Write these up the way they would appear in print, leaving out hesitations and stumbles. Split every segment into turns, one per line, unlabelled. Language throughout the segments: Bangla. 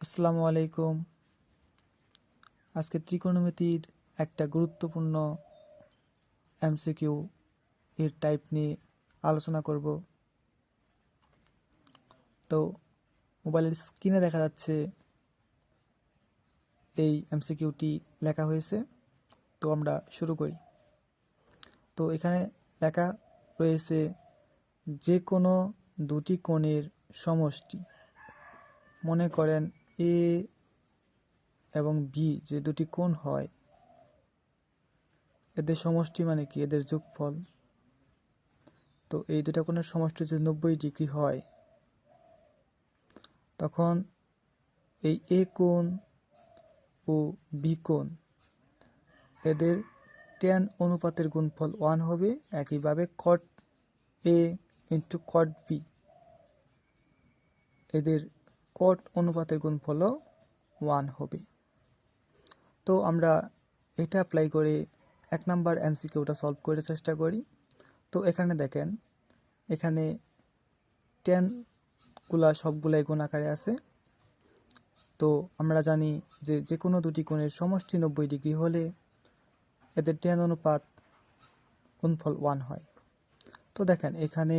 আসসালামু আলাইকুম। আজকে ত্রিকোণমিতির একটা গুরুত্বপূর্ণ এমসিকিউ এর টাইপ নিয়ে আলোচনা করব। তো মোবাইলের স্ক্রিনে দেখা যাচ্ছে এই এমসিকিউটি লেখা হয়েছে। তো আমরা শুরু করি। তো এখানে লেখা রয়েছে যে কোনো দুটি কোণের সমষ্টি, মনে করেন এ এবং বি যে দুটি কোণ হয়, এদের সমষ্টি মানে কি, এদের যোগফল। তো এই দুটা কোণের সমষ্টি যদি 90 ডিগ্রি হয়, তখন এই এ কোণ ও বি কোণ এদের ট্যান অনুপাতের গুণফল 1 হবে। একইভাবে কট এ ইন্টু কট বি এদের কট অনুপাতের গুণফলও 1 হবে। তো আমরা এটা অ্যাপ্লাই করে 1 নাম্বার এমসিকিউটা সলভ করে চেষ্টা করি। তো এখানে দেখেন, এখানে ট্যানগুলা সবগুলাই গুণ আকারে আছে। তো আমরা জানি যে যে কোনো দুটি কোণের সমষ্টি 90 ডিগ্রি হলে এদের ট্যান অনুপাত গুণফল 1 হয়। তো দেখেন, এখানে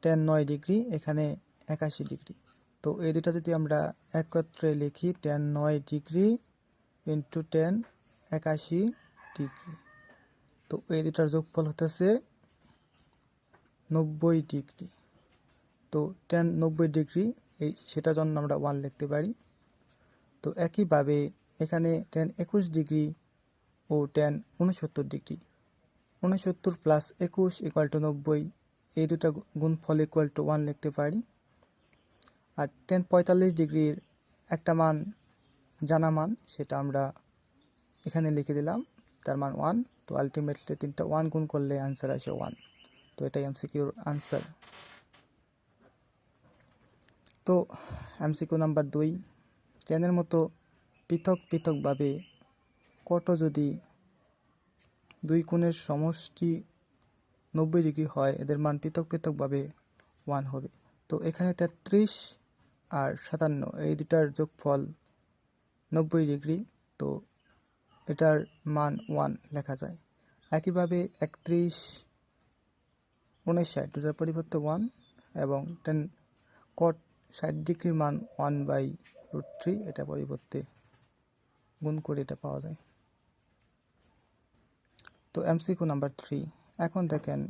ট্যান 9 ডিগ্রি, এখানে 81 ডিগ্রি। তো এই দুটা যদি আমরা একত্রে লিখি, tan 9 degree into tan 81 degree, তো এই দুটার যোগফল হতেছে 90 ডিগ্রি। তো ট্যান 90 ডিগ্রি সেটার জন্য আমরা 1 লিখতে পারি। তো একইভাবে এখানে ট্যান 21 ডিগ্রি ও tan 69 degree, 69 plus 21 equal to 90, এই দুটা গুণফল ইকুয়াল টু 1 লিখতে পারি। আর ট্যান 45 ডিগ্রির একটা মান জানা মান, সেটা আমরা এখানে লিখে দিলাম, তার মান 1। তো আলটিমেটলি 3টা 1 গুণ করলে আনসার আসে 1। তো এটাই এমসিকিউর আনসার। তো এমসিকিউ নাম্বার 2, ট্যানের মতো পৃথক পৃথকভাবে কত যদি দুই কোণের সমষ্টি 90 ডিগ্রি হয়, এদের মান পৃথক পৃথকভাবে 1 হবে। তো এখানে 33 আর 57 এই দুটার যোগফল 90 ডিগ্রি, তো এটার মান 1 লেখা যায়। একইভাবে 31 59 দুটার পরিবর্তে 1, এবং টেন কট 60 ডিগ্রির মান 1/√3, এটা পরিবর্তে গুণ করে এটা পাওয়া যায়। তো এমসিকিউ নাম্বার 3, এখন দেখেন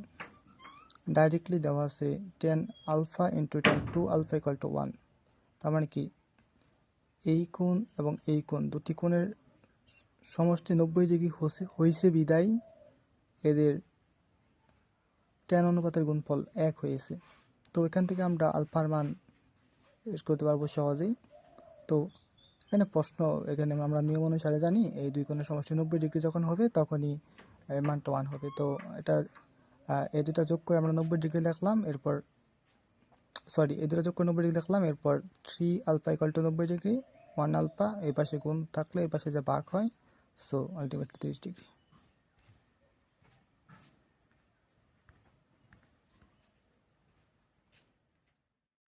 ডাইরেক্টলি দেওয়া আছে tan alpha into tan 2 alpha equal to 1। তার মানে কি, এই কোণ এবং এই কোণ দুটি কোণের সমষ্টি 90 ডিগ্রি হয়েছে বিদায় এদের ট্যান অনুপাতের গুণফল 1 হয়েছে। তো এখান থেকে আমরা আলফার মান বের করতে পারবো সহজেই। তো এখানে প্রশ্ন, এখানে আমরা নিয়ম অনুসারে জানি এই দুই কোণের সমষ্টি 90 ডিগ্রি যখন হবে তখনই মানটা 1 হবে। তো এটা এই দুটা যোগ করে আমরা 90 ডিগ্রি লিখলাম, এরপর এই দুটা যোগ করে 90 ডিগ্রি লিখলাম, এরপর 3 alpha equal to 90 degree, 1 alpha, এই পাশে গুণ থাকলে এই পাশে যে ভাগ হয়, সো আলটিমেটলি 30 ডিগ্রি।